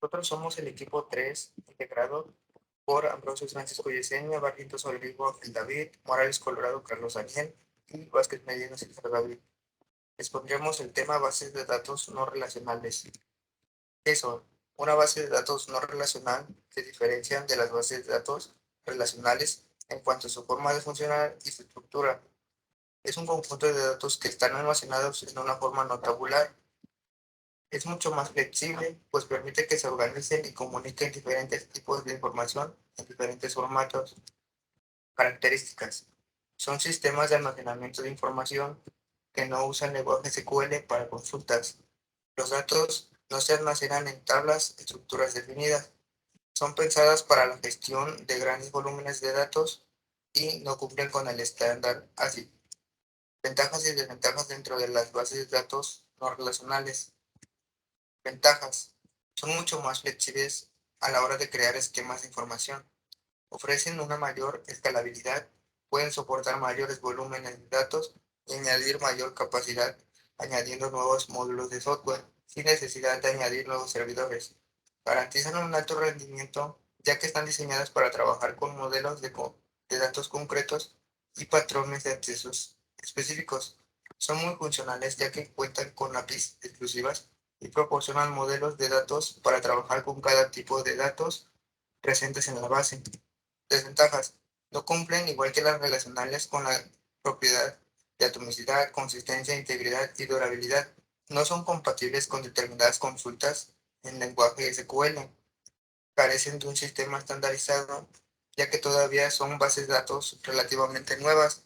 Nosotros somos el equipo 3, integrado por Ambrosio Francisco Yesenia, Barrientos Olivo, Ángel David, Morales Colorado, Carlos Daniel y Vázquez Medina, César David. Expondremos el tema bases de datos no relacionales. ¿Qué son? Una base de datos no relacional se diferencian de las bases de datos relacionales en cuanto a su forma de funcionar y su estructura. Es un conjunto de datos que están almacenados en una forma no tabular. Es mucho más flexible, pues permite que se organicen y comuniquen diferentes tipos de información en diferentes formatos. Características. Son sistemas de almacenamiento de información que no usan lenguaje SQL para consultas. Los datos no se almacenan en tablas, estructuras definidas. Son pensadas para la gestión de grandes volúmenes de datos y no cumplen con el estándar ASIC. Ventajas y desventajas dentro de las bases de datos no relacionales. Ventajas. Son mucho más flexibles a la hora de crear esquemas de información. Ofrecen una mayor escalabilidad, pueden soportar mayores volúmenes de datos y añadir mayor capacidad añadiendo nuevos módulos de software sin necesidad de añadir nuevos servidores. Garantizan un alto rendimiento ya que están diseñadas para trabajar con modelos de datos concretos y patrones de accesos específicos. Son muy funcionales ya que cuentan con APIs exclusivas y proporcionan modelos de datos para trabajar con cada tipo de datos presentes en la base. Desventajas. No cumplen, igual que las relacionales, con la propiedad de atomicidad, consistencia, integridad y durabilidad. No son compatibles con determinadas consultas en lenguaje SQL. Carecen de un sistema estandarizado, ya que todavía son bases de datos relativamente nuevas.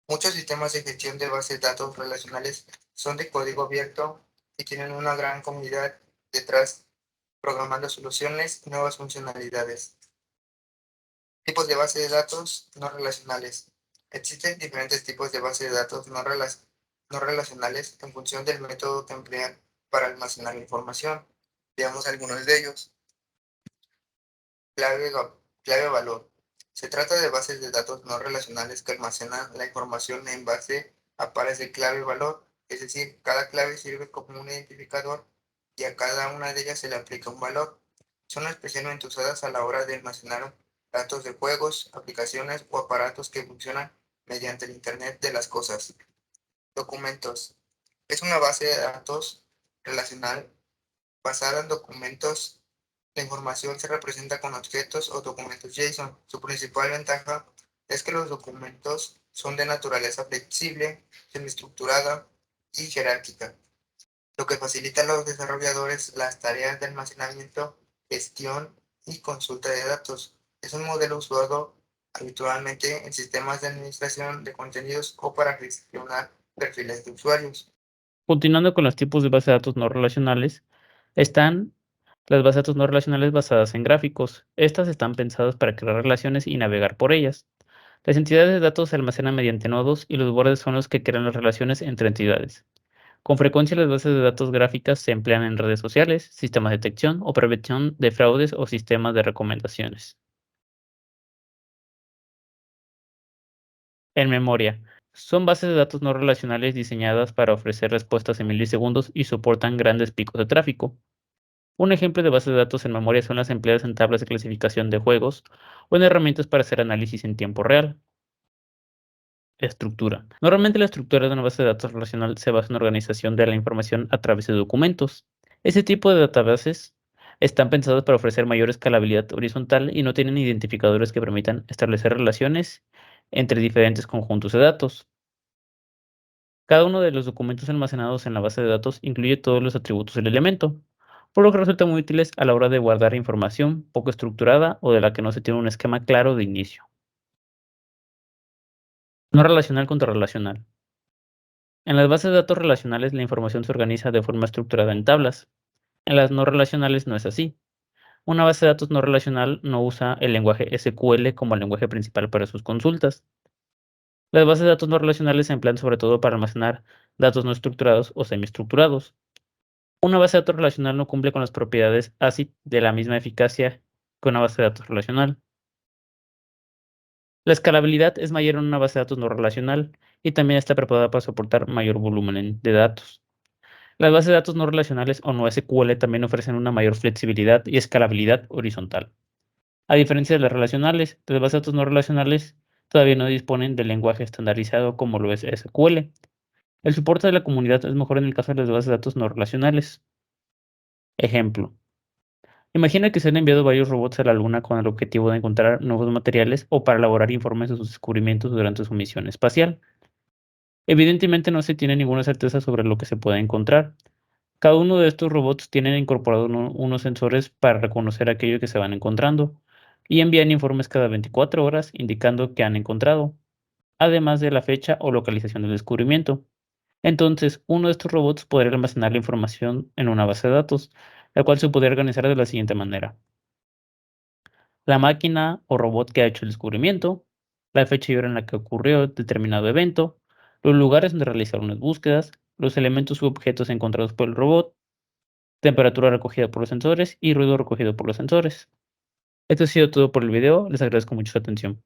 Muchos sistemas de gestión de bases de datos relacionales son de código abierto y tienen una gran comunidad detrás programando soluciones y nuevas funcionalidades. Tipos de base de datos no relacionales. Existen diferentes tipos de base de datos no relacionales en función del método que emplean para almacenar la información. Veamos algunos de ellos. Clave, clave valor. Se trata de bases de datos no relacionales que almacenan la información en base a pares de clave valor, es decir, cada clave sirve como un identificador y a cada una de ellas se le aplica un valor. Son especialmente usadas a la hora de almacenar datos de juegos, aplicaciones o aparatos que funcionan mediante el Internet de las cosas. Documentos. Es una base de datos relacional basada en documentos. La información se representa con objetos o documentos JSON. Su principal ventaja es que los documentos son de naturaleza flexible, semiestructurada y jerárquica, lo que facilita a los desarrolladores las tareas de almacenamiento, gestión y consulta de datos. Es un modelo usado habitualmente en sistemas de administración de contenidos o para gestionar perfiles de usuarios. Continuando con los tipos de bases de datos no relacionales, están las bases de datos no relacionales basadas en gráficos. Estas están pensadas para crear relaciones y navegar por ellas. Las entidades de datos se almacenan mediante nodos y los bordes son los que crean las relaciones entre entidades. Con frecuencia las bases de datos gráficas se emplean en redes sociales, sistemas de detección o prevención de fraudes o sistemas de recomendaciones. En memoria. Son bases de datos no relacionales diseñadas para ofrecer respuestas en milisegundos y soportan grandes picos de tráfico. Un ejemplo de base de datos en memoria son las empleadas en tablas de clasificación de juegos o en herramientas para hacer análisis en tiempo real. Estructura. Normalmente la estructura de una base de datos relacional se basa en la organización de la información a través de documentos. Ese tipo de databases están pensados para ofrecer mayor escalabilidad horizontal y no tienen identificadores que permitan establecer relaciones entre diferentes conjuntos de datos. Cada uno de los documentos almacenados en la base de datos incluye todos los atributos del elemento, por lo que resultan muy útiles a la hora de guardar información poco estructurada o de la que no se tiene un esquema claro de inicio. No relacional contra relacional. En las bases de datos relacionales la información se organiza de forma estructurada en tablas. En las no relacionales no es así. Una base de datos no relacional no usa el lenguaje SQL como el lenguaje principal para sus consultas. Las bases de datos no relacionales se emplean sobre todo para almacenar datos no estructurados o semiestructurados. Una base de datos relacional no cumple con las propiedades ACID de la misma eficacia que una base de datos relacional. La escalabilidad es mayor en una base de datos no relacional y también está preparada para soportar mayor volumen de datos. Las bases de datos no relacionales o no SQL también ofrecen una mayor flexibilidad y escalabilidad horizontal. A diferencia de las relacionales, las bases de datos no relacionales todavía no disponen de lenguaje estandarizado como lo es SQL. El soporte de la comunidad es mejor en el caso de las bases de datos no relacionales. Ejemplo. Imagina que se han enviado varios robots a la Luna con el objetivo de encontrar nuevos materiales o para elaborar informes de sus descubrimientos durante su misión espacial. Evidentemente no se tiene ninguna certeza sobre lo que se puede encontrar. Cada uno de estos robots tiene incorporado unos sensores para reconocer aquello que se van encontrando y envían informes cada 24 horas indicando qué han encontrado, además de la fecha o localización del descubrimiento. Entonces, uno de estos robots podría almacenar la información en una base de datos, la cual se podría organizar de la siguiente manera: la máquina o robot que ha hecho el descubrimiento, la fecha y hora en la que ocurrió determinado evento, los lugares donde realizaron las búsquedas, los elementos u objetos encontrados por el robot, temperatura recogida por los sensores y ruido recogido por los sensores. Esto ha sido todo por el video, les agradezco mucho su atención.